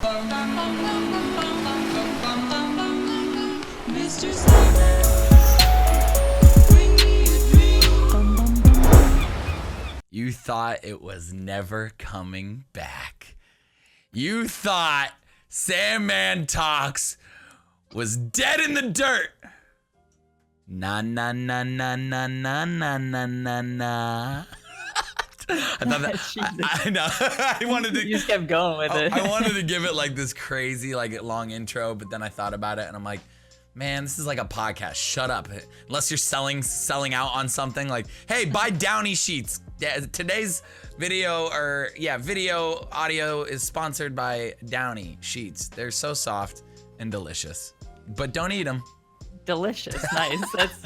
Mr. Sandman, bring me a dream. You thought it was never coming back. You thought Sandman Talks was dead in the dirt. Na na na na na na na na na na. I thought that I know. I wanted to. You just kept going with it. I wanted to give it like this crazy, like long intro, but then I thought about it and I'm like, man, this is like a podcast. Shut up. Unless you're selling out on something like, hey, buy Downy sheets. Today's video audio is sponsored by Downy sheets. They're so soft and delicious, but don't eat them. Delicious, nice. That's.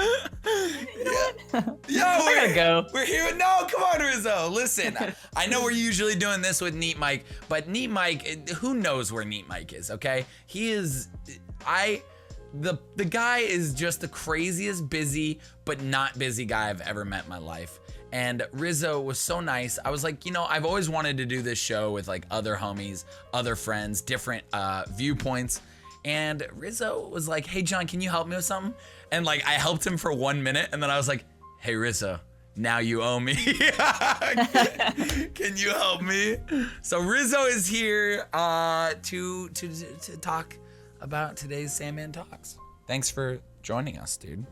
Yo, I gotta go. We're here. No, come on, Rizzo. Listen, I know we're usually doing this with Neat Mike, but Neat Mike, who knows where Neat Mike is? Okay, he is. The guy is just the craziest busy, but not busy guy I've ever met in my life. And Rizzo was so nice. I was like, you know, I've always wanted to do this show with like other homies, other friends, different viewpoints. And Rizzo was like, hey, John, can you help me with something? And like, I helped him for 1 minute. And then I was like, hey, Rizzo, now you owe me. Can you help me? So Rizzo is here to talk about today's Sandman Talks. Thanks for joining us, dude.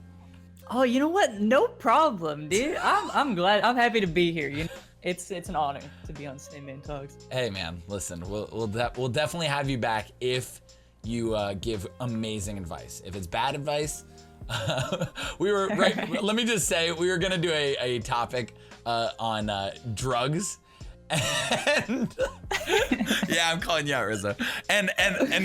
Oh, you know what? No problem, dude. I'm glad. I'm happy to be here. You know, it's an honor to be on Sandman Talks. Hey, man, listen, we'll definitely have you back if you give amazing advice. If it's bad advice, we were right. Let me just say, we were gonna do a topic on drugs, and yeah, I'm calling you out, Rizzo. And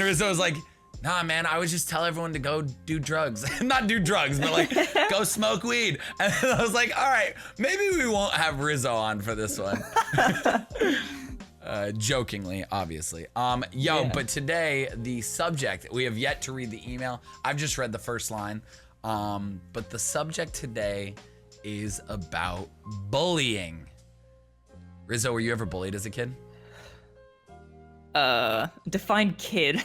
Rizzo was like, nah, man, I would just tell everyone to go do drugs. Not do drugs, but like go smoke weed. And I was like, all right, maybe we won't have Rizzo on for this one. Jokingly, obviously. Yeah. But today, the subject, we have yet to read the email. I've just read the first line. But the subject today is about bullying. Rizzo, were you ever bullied as a kid? Define kid.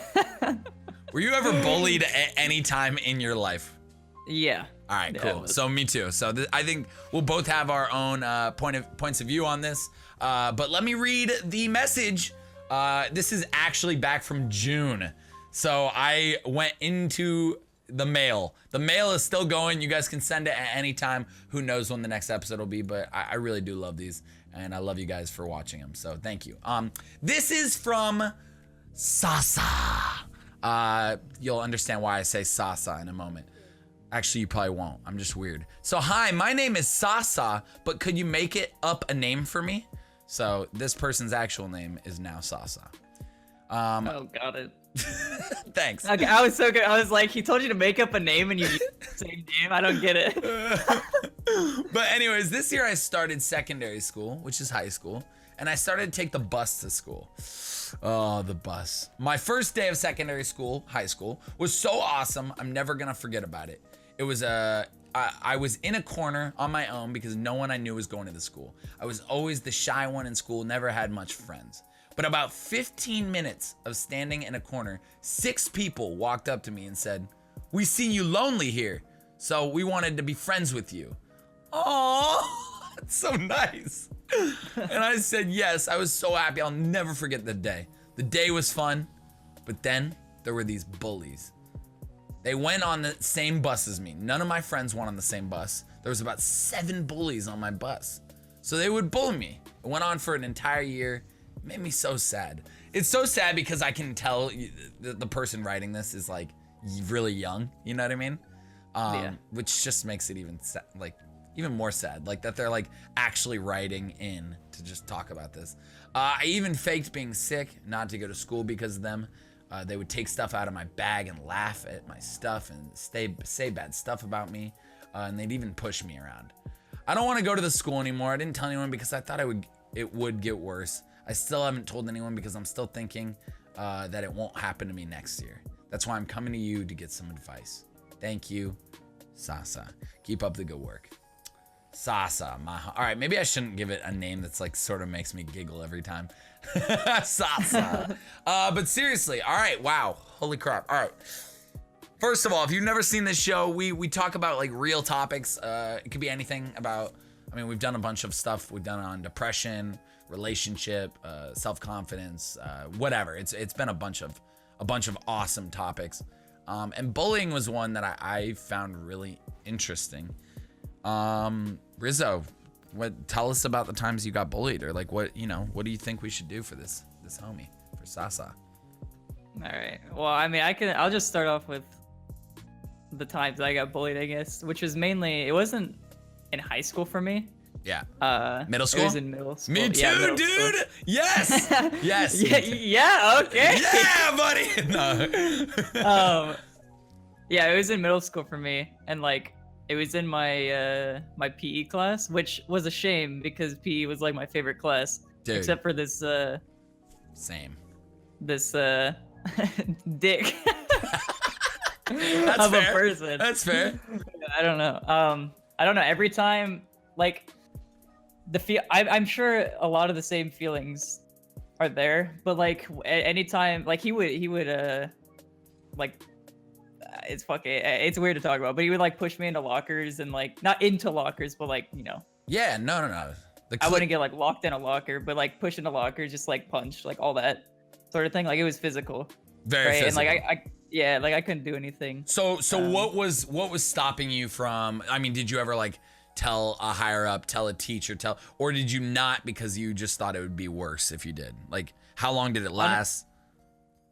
Were you ever bullied at any time in your life? Yeah. All right, Yeah, cool. So me too. So I think we'll both have our own points of view on this. But let me read the message. This is actually back from June. So I went into the mail. The mail is still going. You guys can send it at any time. Who knows when the next episode will be, but I really do love these. And I love you guys for watching them. So thank you. This is from Sasa. You'll understand why I say Sasa in a moment. Actually, you probably won't. I'm just weird. So, hi, my name is Sasa, but could you make it up a name for me? So, this person's actual name is now Sasa. Oh, got it. Thanks. Okay, I was so good. I was like, he told you to make up a name and you used the same name. I don't get it. But anyways, this year I started secondary school, which is high school, and I started to take the bus to school. Oh, the bus. My first day of secondary school, high school, was so awesome. I'm never gonna forget about it. It was I was in a corner on my own because no one I knew was going to the school. I was always the shy one in school, never had much friends. But about 15 minutes of standing in a corner, 6 people walked up to me and said, "We see you lonely here, so we wanted to be friends with you." Oh, that's so nice. And I said yes. I was so happy. I'll never forget the day. The day was fun, but then there were these bullies. They went on the same bus as me. None of my friends went on the same bus. There was about 7 bullies on my bus. So they would bully me. It went on for an entire year. It made me so sad. It's so sad because I can tell the person writing this is like really young. You know what I mean? Yeah. Which just makes it even even more sad, like that they're like actually writing in to just talk about this. I even faked being sick not to go to school because of them. They would take stuff out of my bag and laugh at my stuff and say bad stuff about me, and they'd even push me around. I don't want to go to the school anymore. I didn't tell anyone because I thought it would get worse. I still haven't told anyone because I'm still thinking that it won't happen to me next year. That's why I'm coming to you to get some advice. Thank you, Sasa. Keep up the good work. Sasa. All right, maybe I shouldn't give it a name that's like sort of makes me giggle every time. Sasa. But seriously, all right, wow. Holy crap. All right. First of all, if you've never seen this show, we talk about like real topics. It could be anything about, I mean, we've done a bunch of stuff. We've done on depression, relationship, self-confidence, whatever. It's been a bunch of awesome topics. And bullying was one that I found really interesting. Rizzo, tell us about the times you got bullied, or like what do you think we should do for this homie, for Sasa? All right. Well, I mean, I'll just start off with the times I got bullied, I guess, which was mainly, it wasn't in high school for me. Yeah. Middle school? It was in middle school. Me too, yeah, dude. School. Yes. Yes. Yeah. Okay. Yeah, buddy. No. Yeah, it was in middle school for me, and like it was in my my PE class, which was a shame because PE was like my favorite class, Dude. except for this Same. this dick That's of fair. a person. That's fair. I don't know. I don't know. Every time, like, I'm sure a lot of the same feelings are there, but like anytime, like he would like, it's weird to talk about, but he would like push me into lockers and like not into lockers, but like, you know. Yeah. No. I wouldn't get like locked in a locker, but like push into lockers, just like punch, like all that sort of thing. Like it was physical. Very right? physical. And like yeah, like I couldn't do anything. So what was stopping you from? I mean, did you ever like tell a higher up, tell a teacher, or did you not because you just thought it would be worse if you did? Like, how long did it last?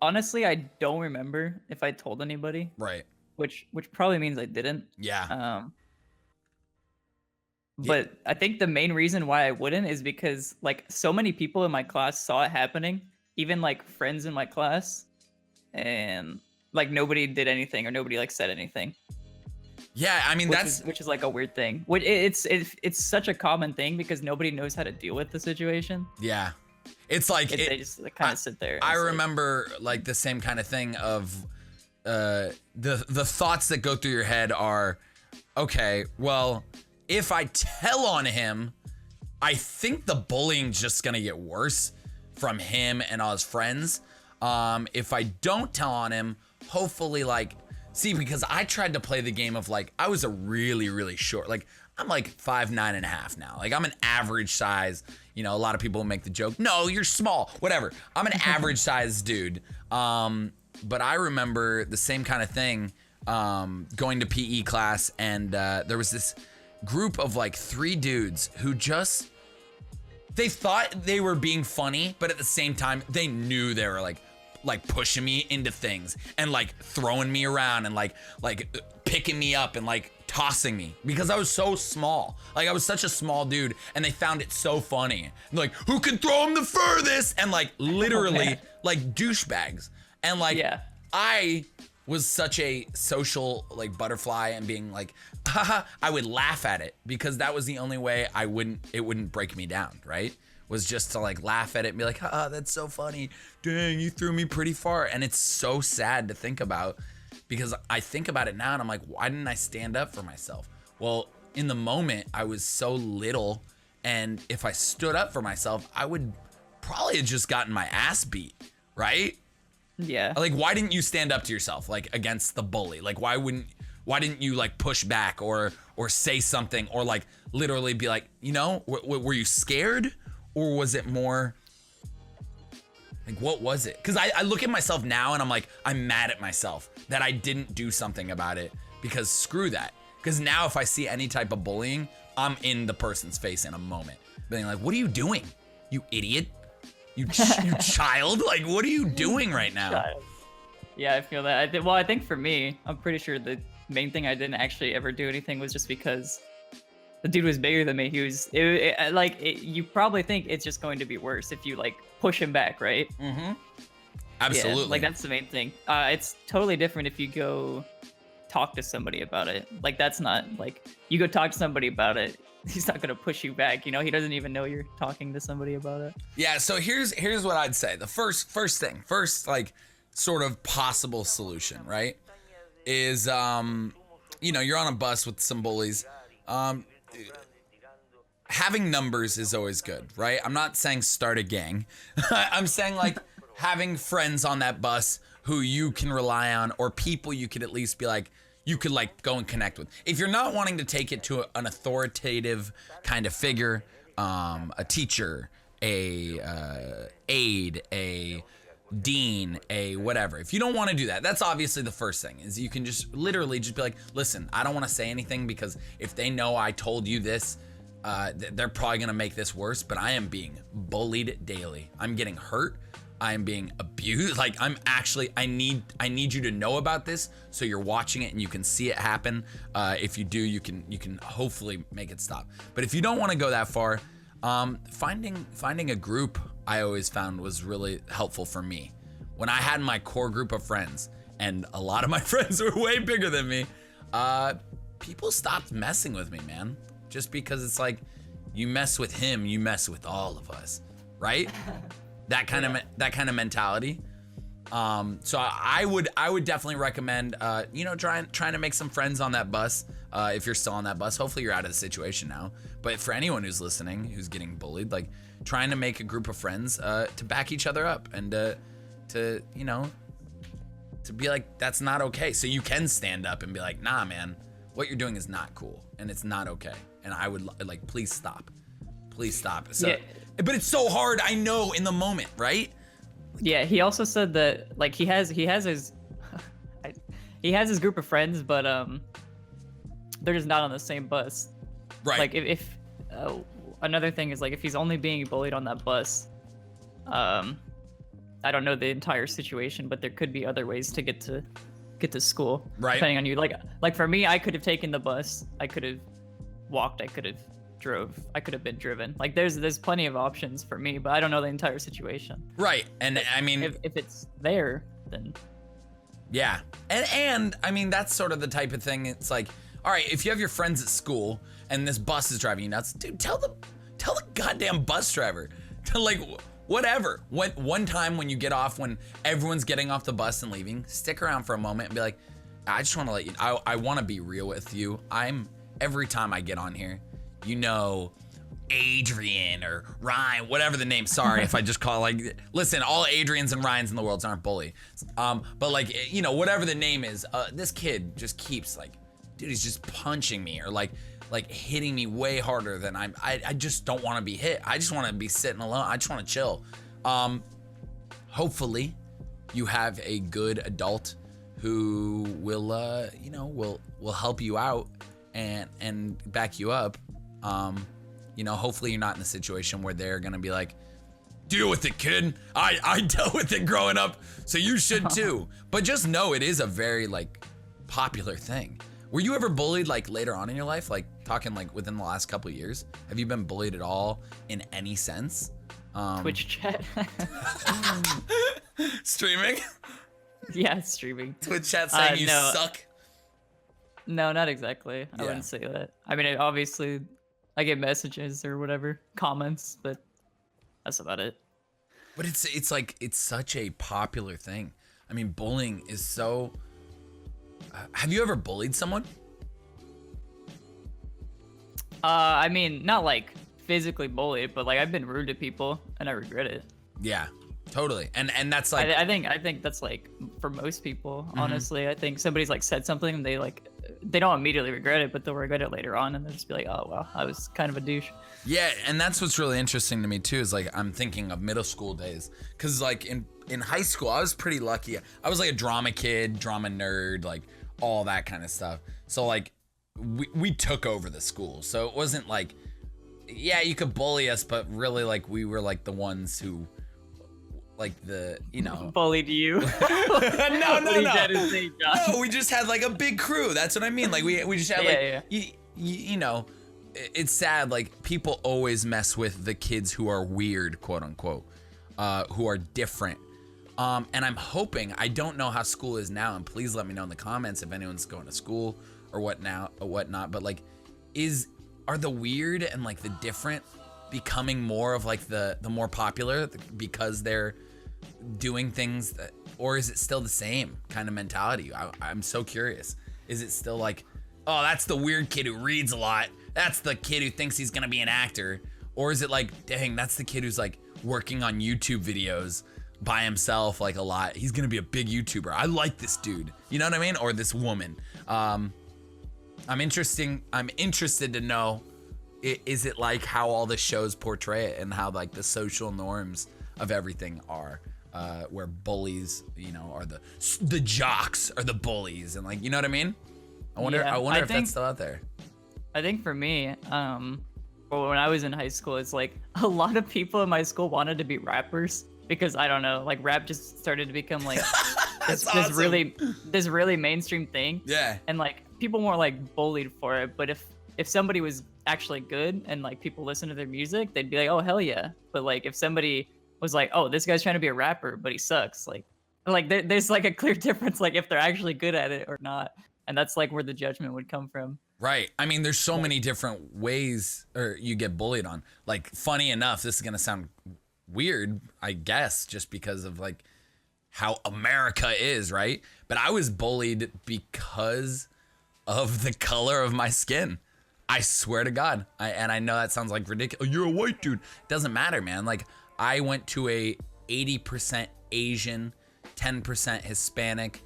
Honestly, I don't remember if I told anybody. Right. Which probably means I didn't. Yeah. But I think the main reason why I wouldn't is because like so many people in my class saw it happening, even like friends in my class, and like nobody did anything or nobody like said anything. Yeah, I mean which is like a weird thing. It's such a common thing because nobody knows how to deal with the situation. Yeah. It's like they just kind of sit there. I remember like the same kind of thing of the thoughts that go through your head are, okay, well, if I tell on him, I think the bullying's just gonna get worse from him and all his friends. If I don't tell on him, hopefully like, see, because I tried to play the game of like, I was a really, really short, like I'm like 5'9.5" now. Like I'm an average size. You know, a lot of people make the joke, no, you're small, whatever. I'm an average size dude. But I remember the same kind of thing, going to PE class, and there was this group of like 3 dudes who just, they thought they were being funny, but at the same time, they knew they were like pushing me into things and like throwing me around and like picking me up and like tossing me because I was so small. Like I was such a small dude, and they found it so funny. Like, who can throw him the furthest? And like literally like douchebags. And like, yeah. I was such a social like butterfly, and being like, haha, I would laugh at it because that was the only way it wouldn't break me down, right? Was just to like laugh at it and be like, haha, that's so funny. Dang, you threw me pretty far. And it's so sad to think about, because I think about it now and I'm like, why didn't I stand up for myself? Well, in the moment, I was so little, and if I stood up for myself, I would probably have just gotten my ass beat, right? Yeah. Like, why didn't you stand up to yourself, like, against the bully? Like, why didn't you, like, push back or say something, or, like, literally be like, you know, were you scared? Or was it more, like, what was it? Because I look at myself now and I'm like, I'm mad at myself that I didn't do something about it, because screw that. Because now if I see any type of bullying, I'm in the person's face in a moment. Being like, what are you doing? You idiot. You child. Like, what are you doing right now? Child. Yeah, I feel that. Well, I think for me, I'm pretty sure the main thing I didn't actually ever do anything was just because the dude was bigger than me. He was, you probably think it's just going to be worse if you, like, push him back, right? Mm-hmm. Absolutely. Yeah, like, that's the main thing. It's totally different if you go talk to somebody about it. Like, that's not, like, you go talk to somebody about it, he's not going to push you back, you know? He doesn't even know you're talking to somebody about it. Yeah, so here's what I'd say. The first thing, like, sort of possible solution, right, is, you know, you're on a bus with some bullies. having numbers is always good, right? I'm not saying start a gang. I'm saying like having friends on that bus who you can rely on, or people you could at least be like, you could like go and connect with. If you're not wanting to take it to an authoritative kind of figure, a teacher, a aide, a dean, a whatever. If you don't want to do that, that's obviously the first thing, is you can just literally just be like, listen, I don't want to say anything because if they know I told you this, they're probably going to make this worse, but I am being bullied daily. I'm getting hurt. I am being abused. Like I need you to know about this so you're watching it and you can see it happen. If you do, you can hopefully make it stop. But if you don't want to go that far, finding a group I always found was really helpful for me. When I had my core group of friends, and a lot of my friends were way bigger than me, people stopped messing with me, man. Just because it's like, you mess with him, you mess with all of us, right? That kind of mentality. So I would definitely recommend, trying to make some friends on that bus. If you're still on that bus, hopefully you're out of the situation now. But for anyone who's listening, who's getting bullied, like trying to make a group of friends to back each other up and to be like, that's not okay. So you can stand up and be like, nah, man, what you're doing is not cool and it's not okay. And I would like, please stop. So, but it's so hard. I know in the moment, right? Yeah, he also said that like he has his group of friends, but they're just not on the same bus. Right. Like if another thing is like if he's only being bullied on that bus, I don't know the entire situation, but there could be other ways to get to school. Right. Depending on you. Like for me, I could have taken the bus. I could have walked. I could have drove. I could have been driven. Like there's plenty of options for me, but I don't know the entire situation. Right. And I mean, if it's there, then yeah. And I mean, that's sort of the type of thing. It's like, all right, if you have your friends at school and this bus is driving you nuts, dude, tell the goddamn bus driver to like whatever. One time when you get off, when everyone's getting off the bus and leaving, stick around for a moment and be like, I just want to let you, I want to be real with you. Every time I get on here, Adrian or Ryan, whatever the name. Sorry if I just call listen, all Adrians and Ryans in the world aren't bully. But like, whatever the name is, this kid just keeps like, dude, he's just punching me or like hitting me way harder than I just don't want to be hit. I just want to be sitting alone. I just want to chill. Hopefully you have a good adult who will help you out and back you up. Hopefully you're not in a situation where they're gonna be like, deal with it, kid. I dealt with it growing up, so you should too. But just know it is a very like popular thing. Were you ever bullied like later on in your life? Like talking like within the last couple of years? Have you been bullied at all in any sense? Twitch chat. Streaming? Yeah, streaming. Twitch chat saying you no. suck? No, not exactly. I Yeah. wouldn't say that. I mean, obviously, I get messages or whatever, comments, but that's about it. But it's like, it's such a popular thing. I mean, bullying is so... have you ever bullied someone? I mean, not like physically bullied, but like I've been rude to people and I regret it. Yeah, totally. And that's like... I think that's like for most people, honestly. I think somebody's like said something and they don't immediately regret it, but they'll regret it later on and they'll just be like, oh, well, I was kind of a douche. Yeah, and that's what's really interesting to me too, is like I'm thinking of middle school days. Cause like in high school, I was pretty lucky. I was like a drama kid, drama nerd, like all that kind of stuff. So like we took over the school. So it wasn't like, yeah, you could bully us, but really like we were like the ones who like bullied you. No. No, we just had like a big crew. That's what I mean. Like we just had it's sad. Like people always mess with the kids who are weird, quote unquote, who are different. And I'm hoping, I don't know how school is now, and please let me know in the comments if anyone's going to school or whatnot. But like, are the weird and like the different becoming more of like the more popular because they're doing things that, or is it still the same kind of mentality? I'm so curious. Is it still like, oh, that's the weird kid who reads a lot. that's the kid who thinks he's gonna be an actor? Or is it like, dang, that's the kid who's like working on YouTube videos by himself like a lot. He's gonna be a big YouTuber. I like this dude. You know what I mean? Or this woman. I'm interested to know, is it like how all the shows portray it and how like the social norms of everything are, where bullies, you know, are the jocks are the bullies, and like, you know what I mean? I wonder if that's still out there. I think for me, well, when I was in high school, it's like a lot of people in my school wanted to be rappers because I don't know, like rap just started to become like this really mainstream thing. Yeah. And like people weren't like bullied for it, but if somebody was actually good and like people listen to their music, they'd be like, oh hell yeah. But like if somebody was like, oh, this guy's trying to be a rapper, but he sucks, like there's like a clear difference, like if they're actually good at it or not. And that's like where the judgment would come from. Right. I mean, there's so many different ways or you get bullied on. Like, funny enough, this is going to sound weird, I guess, just because of like how America is, right? But I was bullied because of the color of my skin. I swear to God. I know that sounds like ridiculous. You're a white dude. Doesn't matter, man. Like, I went to a 80% Asian, 10% Hispanic,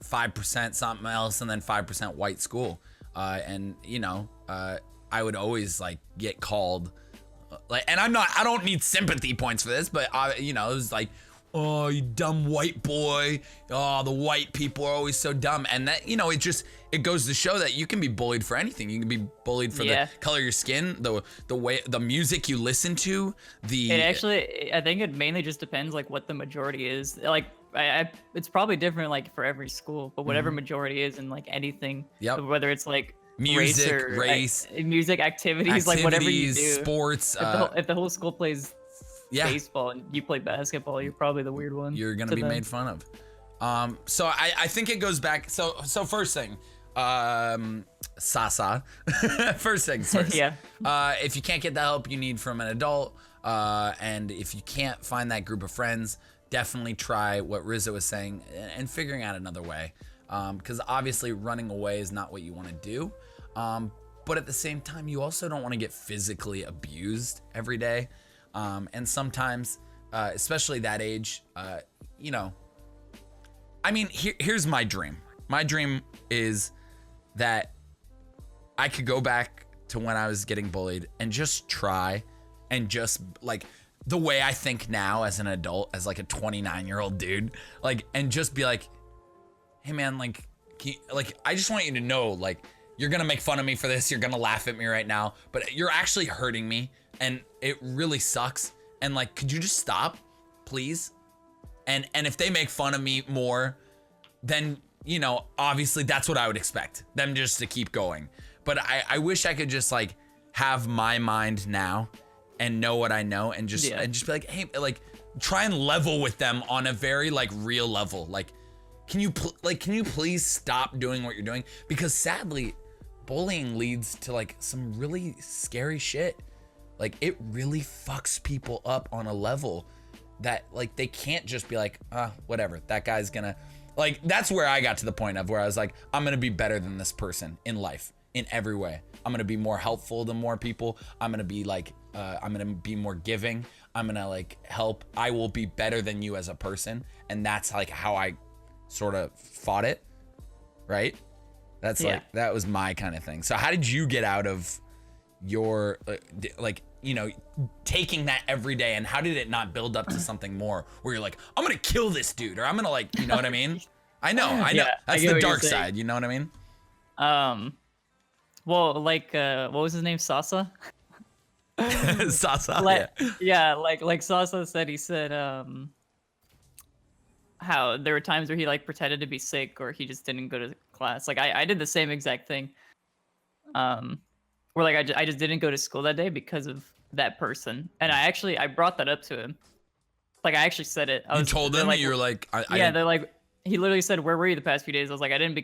5% something else, and then 5% white school. And you know, I would always like get called like, and I don't need sympathy points for this, but you know, it was like, oh, you dumb white boy. Oh, the white people are always so dumb. And that, you know, it goes to show that you can be bullied for anything. You can be bullied for the color of your skin, the way, the music you listen to, It actually, I think it mainly just depends like what the majority is. Like, it's probably different like for every school, but whatever majority is in like anything, whether it's like music, race, music, activities, like whatever you do, sports. If the whole school plays baseball and you play basketball, you're probably the weird one. You're gonna be made fun of. So I think it goes back. So first thing, Sasa. First things first. If you can't get the help you need from an adult, and if you can't find that group of friends, definitely try what Rizzo was saying and figuring out another way. Because obviously running away is not what you want to do. But at the same time, you also don't want to get physically abused every day. And sometimes, especially that age, you know, I mean, here's my dream. My dream is that I could go back to when I was getting bullied and just try and just like the way I think now as an adult, as like a 29-year-old dude, like, and just be like, hey man, like, I just want you to know, like, you're gonna make fun of me for this, you're gonna laugh at me right now, but you're actually hurting me and it really sucks. And like, could you just stop, please? And if they make fun of me more, then, you know, obviously that's what I would expect, them just to keep going. But I wish I could just like have my mind now and know what I know and just be like, hey, like, try and level with them on a very like real level. Like, can you please stop doing what you're doing? Because sadly, bullying leads to like some really scary shit. Like, it really fucks people up on a level that like they can't just be like, whatever, that guy's gonna, like, that's where I got to the point of where I was like, I'm gonna be better than this person in life in every way. I'm gonna be more helpful to more people. I'm gonna be like, I'm gonna be more giving. I'm gonna like help. I will be better than you as a person. And that's like how I sort of fought it, right? That's like, that was my kind of thing. So how did you get out of your like, you know, taking that every day, and how did it not build up to something more where you're like, I'm gonna kill this dude, or I'm gonna like, you know what I mean? I know that's the dark side, you know what I mean? Well, like what was his name, Sasa? Sasa, like Sasa said, he said how there were times where he like pretended to be sick or he just didn't go to class. Like I did the same exact thing. Where like I just didn't go to school that day because of that person. And I brought that up to him. Like I actually said it. You told them, like, you were like, they're like, he literally said, where were you the past few days? I was like, I didn't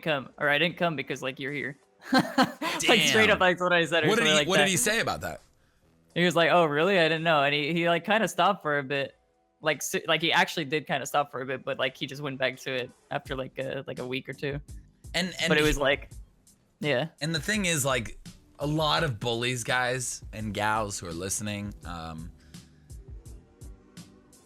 come because like you're here. Like straight up, like what I said. What did he say about that? He was like, oh really? I didn't know. And he like kind of stopped for a bit. Like he actually did kind of stop for a bit, but like he just went back to it after like a week or two. And but it was like, yeah. And the thing is, like, a lot of bullies, guys and gals who are listening,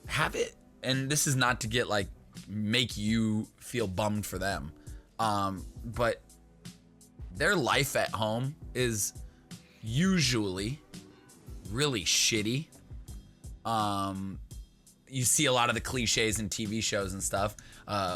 have it, and this is not to get like make you feel bummed for them, but their life at home is usually really shitty. You see a lot of the cliches in TV shows and stuff.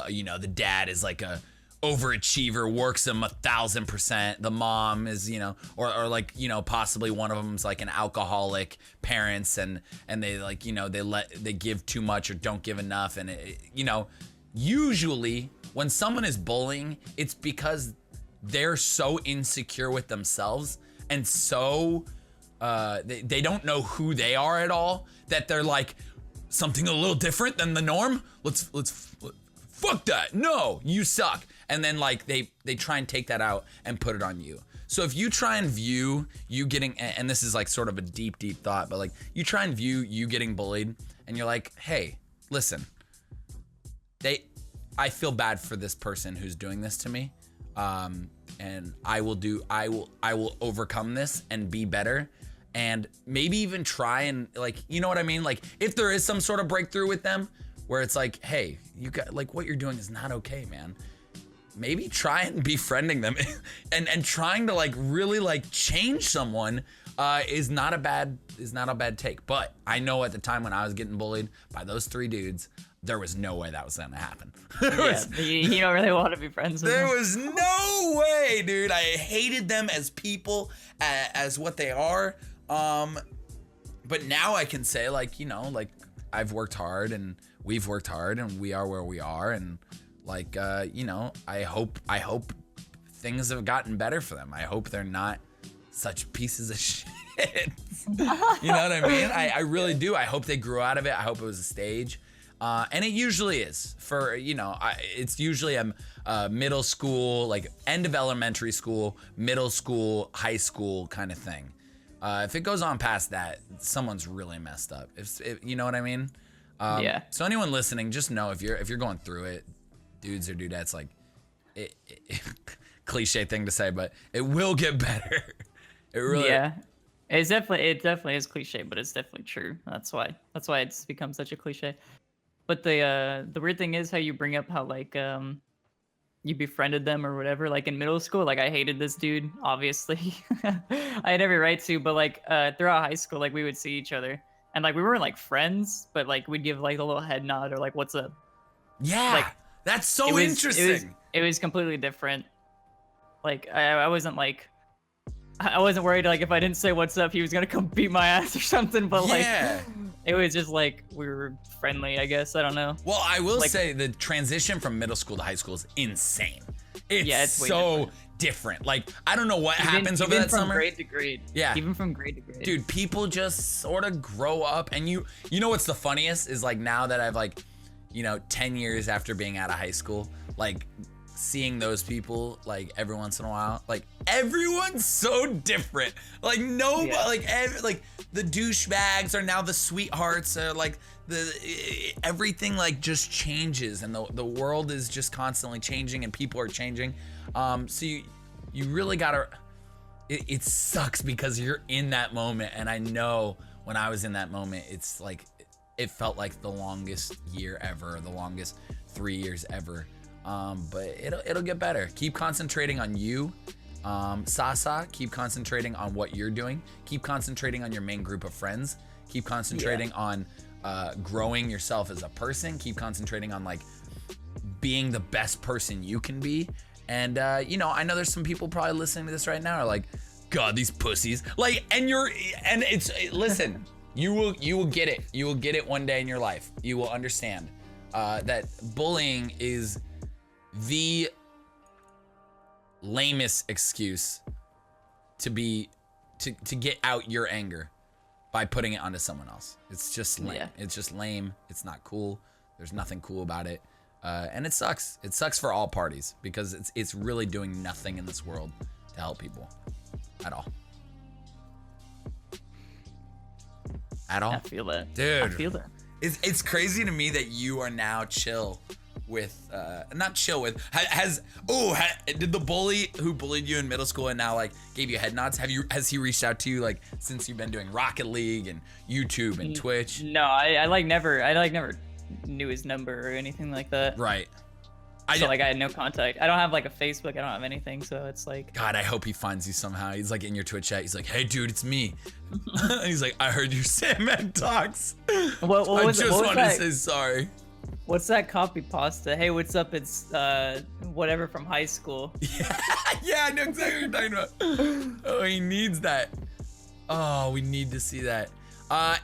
You know, the dad is like a overachiever, works him 1,000%. The mom is, you know, or like, you know, possibly one of them's like an alcoholic parents, and they like, you know, they give too much or don't give enough, and you know, usually when someone is bullying, it's because they're so insecure with themselves and so they don't know who they are at all, that they're like, something a little different than the norm, let's fuck that, no, you suck. And then like they try and take that out and put it on you. So if you try and view you getting, and this is like sort of a deep thought, but like you try and view you getting bullied and you're like, hey, listen, I feel bad for this person who's doing this to me, and I will overcome this and be better, and maybe even try and like, you know what I mean? Like if there is some sort of breakthrough with them where it's like, hey, you got like what you're doing is not okay, man. Maybe try and befriending them and trying to like really like change someone is not a bad take. But I know at the time when I was getting bullied by those three dudes, there was no way that was gonna happen. You don't really want to be friends with them. There was no way, dude. I hated them as people, as what they are. But now I can say, like, you know, like I've worked hard and we've worked hard and we are where we are, and like, you know, I hope things have gotten better for them. I hope they're not such pieces of shit. You know what I mean? I really do. I hope they grew out of it. I hope it was a stage. And it usually is for, you know, it's usually a middle school, like end of elementary school, middle school, high school kind of thing. If it goes on past that, someone's really messed up. If you know what I mean? Yeah. So anyone listening, just know if you're going through it, dudes or dudettes, like, cliche thing to say, but it will get better. It really. Yeah. It definitely is cliche, but it's definitely true. That's why it's become such a cliche. But the weird thing is how you bring up how like you befriended them or whatever. Like in middle school, like I hated this dude, obviously. I had every right to, but like throughout high school, like we would see each other and like we weren't like friends, but like we'd give like a little head nod or like what's up. Yeah, like, that's so interesting. It was completely different. Like I wasn't like. I wasn't worried like if I didn't say what's up, he was gonna come beat my ass or something. But like, it was just like we were friendly, I guess. I don't know. Well, I will say the transition from middle school to high school is insane. It's so different. Like I don't know what happens over that summer. Even from grade to grade. Yeah. Even from grade to grade. Dude, people just sort of grow up, and you know what's the funniest is like now that I've like, you know, 10 years after being out of high school, like. Seeing those people like every once in a while, like everyone's so different. Like nobody, like the douchebags are now the sweethearts. Like everything like just changes, and the world is just constantly changing, and people are changing. So you really gotta. It sucks because you're in that moment, and I know when I was in that moment, it's like it felt like the longest year ever, the longest 3 years ever. But it'll get better. Keep concentrating on you, Sasa. Keep concentrating on what you're doing. Keep concentrating on your main group of friends. Keep concentrating on growing yourself as a person. Keep concentrating on like being the best person you can be. And you know, I know there's some people probably listening to this right now are like, God, these pussies. Like, and it's listen, you will get it. You will get it one day in your life. You will understand that bullying is the lamest excuse to get out your anger by putting it onto someone else. It's just lame. Yeah. It's just lame. It's not cool. There's nothing cool about it. And it sucks. It sucks for all parties because it's really doing nothing in this world to help people at all. At all. I feel that. Dude. I feel that. It's crazy to me that you are now chill not chill with, did the bully who bullied you in middle school and now like gave you head nods, has he reached out to you like since you've been doing Rocket League and YouTube and Twitch? No, I never knew his number or anything like that. Right. I had no contact. I don't have like a Facebook. I don't have anything. So it's like. God, I hope he finds you somehow. He's like in your Twitch chat. He's like, hey, dude, it's me. And he's like, I heard your Sandman talks. What I was just wanted that? to say sorry. What's that copy pasta? Hey, what's up? It's whatever from high school. Yeah, I know exactly what you're talking about. Oh, he needs that. Oh, we need to see that.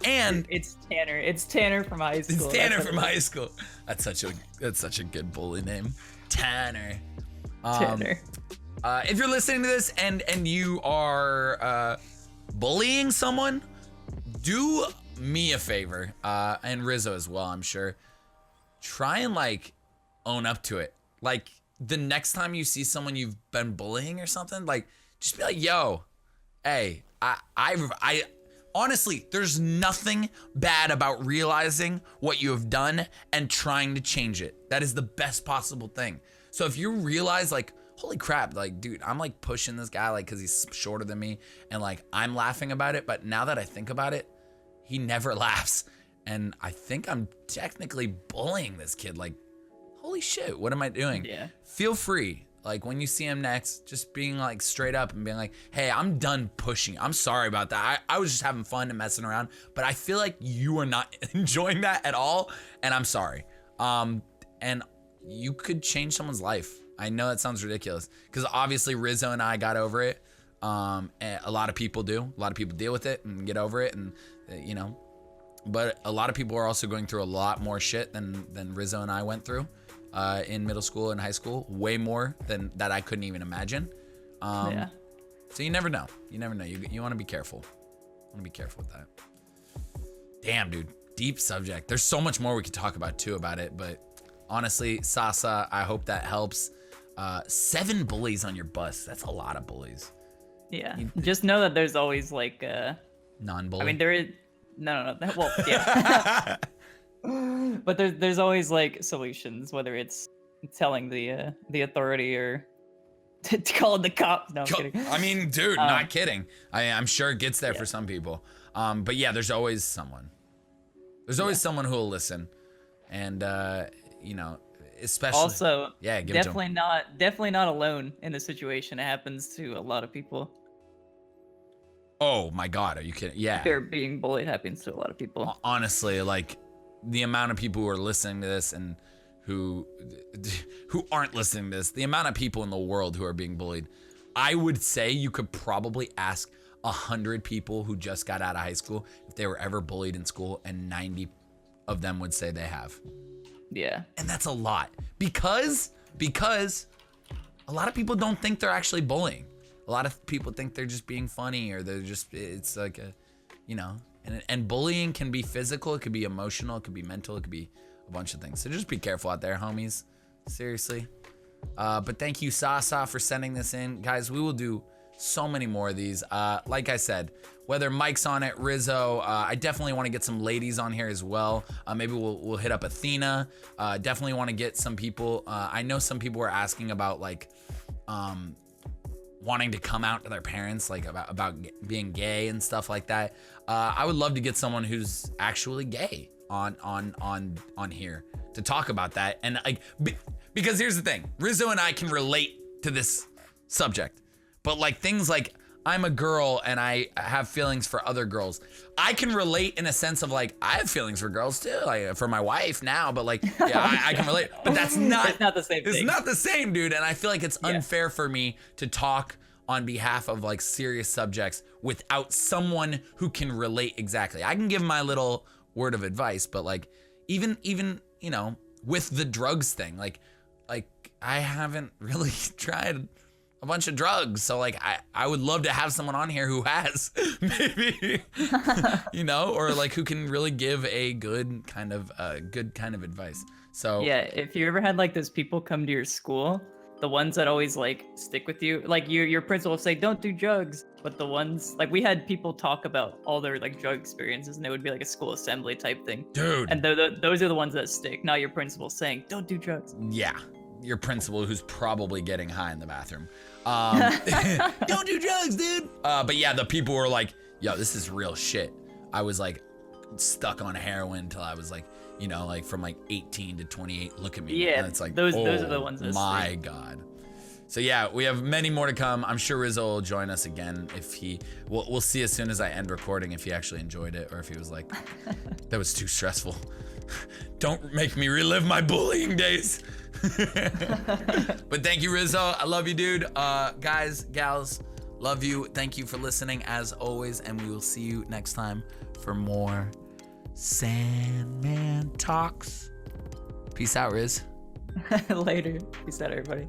And it's Tanner. It's Tanner from high school. It's Tanner from high school. That's such a good bully name, Tanner. Tanner. If you're listening to this and you are bullying someone, do me a favor, and Rizzo as well, I'm sure. Try and like own up to it. Like the next time you see someone you've been bullying or something, like just be like, yo, hey, I honestly, there's nothing bad about realizing what you have done and trying to change it. That is the best possible thing. So if you realize like, holy crap, like, dude, I'm like pushing this guy like because he's shorter than me and like I'm laughing about it, but now that I think about it, he never laughs. And I think I'm technically bullying this kid. Like, holy shit, what am I doing? Yeah. Feel free. Like when you see him next, just being like straight up and being like, hey, I'm done pushing. I'm sorry about that. I was just having fun and messing around, but I feel like you are not enjoying that at all. And I'm sorry. And you could change someone's life. I know that sounds ridiculous because obviously Rizzo and I got over it. And a lot of people do. A lot of people deal with it and get over it. And, you know, but a lot of people are also going through a lot more shit than Rizzo and I went through. In middle school and high school, way more than that I couldn't even imagine. Yeah. So you never know. You never know. You want to be careful. Want to be careful with that. Damn, dude. Deep subject. There's so much more we could talk about too about it, but honestly, Sasa, I hope that helps. 7 bullies on your bus. That's a lot of bullies. Yeah. Just know that there's always like non-bully. I mean, there is no. Well, yeah. But there's always like solutions, whether it's telling the authority or calling the cops. No, I'm kidding. I mean, dude, not kidding. I'm sure it gets there for some people. But yeah, there's always someone. There's always someone who will listen, and you know, especially also give definitely not alone in the situation. It happens to a lot of people. Oh my God, are you kidding? Yeah, They're being bullied happens to a lot of people. Honestly, like the amount of people who are listening to this and who aren't listening to this, the amount of people in the world who are being bullied, I would say you could probably ask 100 people who just got out of high school if they were ever bullied in school, and 90 of them would say they have. Yeah. And that's a lot because a lot of people don't think they're actually bullying. A lot of people think they're just being funny, or it's like a, you know, and bullying can be physical, it could be emotional, it could be mental, it could be a bunch of things. So just be careful out there, homies. Seriously. But thank you, Sasa, for sending this in. Guys, we will do so many more of these. Like I said, whether Mike's on it, Rizzo, I definitely want to get some ladies on here as well. Maybe we'll hit up Athena. Definitely want to get some people. I know some people were asking about like wanting to come out to their parents, like about being gay and stuff like that. I would love to get someone who's actually gay on here to talk about that. And like, because here's the thing, Rizzo and I can relate to this subject, but like things like I'm a girl and I have feelings for other girls. I can relate in a sense of like, I have feelings for girls too, like for my wife now, but like, yeah, I can relate, but that's not, it's not the same thing. It's not the same, dude. And I feel like it's unfair for me to talk on behalf of like serious subjects without someone who can relate exactly. I can give my little word of advice, but like even, you know, with the drugs thing, like I haven't really tried a bunch of drugs. So like, I would love to have someone on here who has maybe, you know, or like who can really give a good kind of advice. So yeah, if you ever had like those people come to your school the ones that always like stick with you, like your principal will say don't do drugs, but the ones like we had people talk about all their like drug experiences, and it would be like a school assembly type thing. Dude. And those are the ones that stick. Not your principal saying don't do drugs. Yeah, your principal who's probably getting high in the bathroom. Don't do drugs, dude. But yeah, the people were like, yo, this is real shit. I was like stuck on heroin until I was like, you know, like from like 18 to 28. Look at me. Yeah, and it's like those are the ones that my stick. God. So yeah, we have many more to come. I'm sure Rizzo will join us again if he. We'll see as soon as I end recording if he actually enjoyed it or if he was like, that was too stressful. Don't make me relive my bullying days. But thank you, Rizzo. I love you, dude. Guys, gals, love you. Thank you for listening as always, and we will see you next time for more Sandman talks. Peace out, Riz. Later. Peace out, everybody.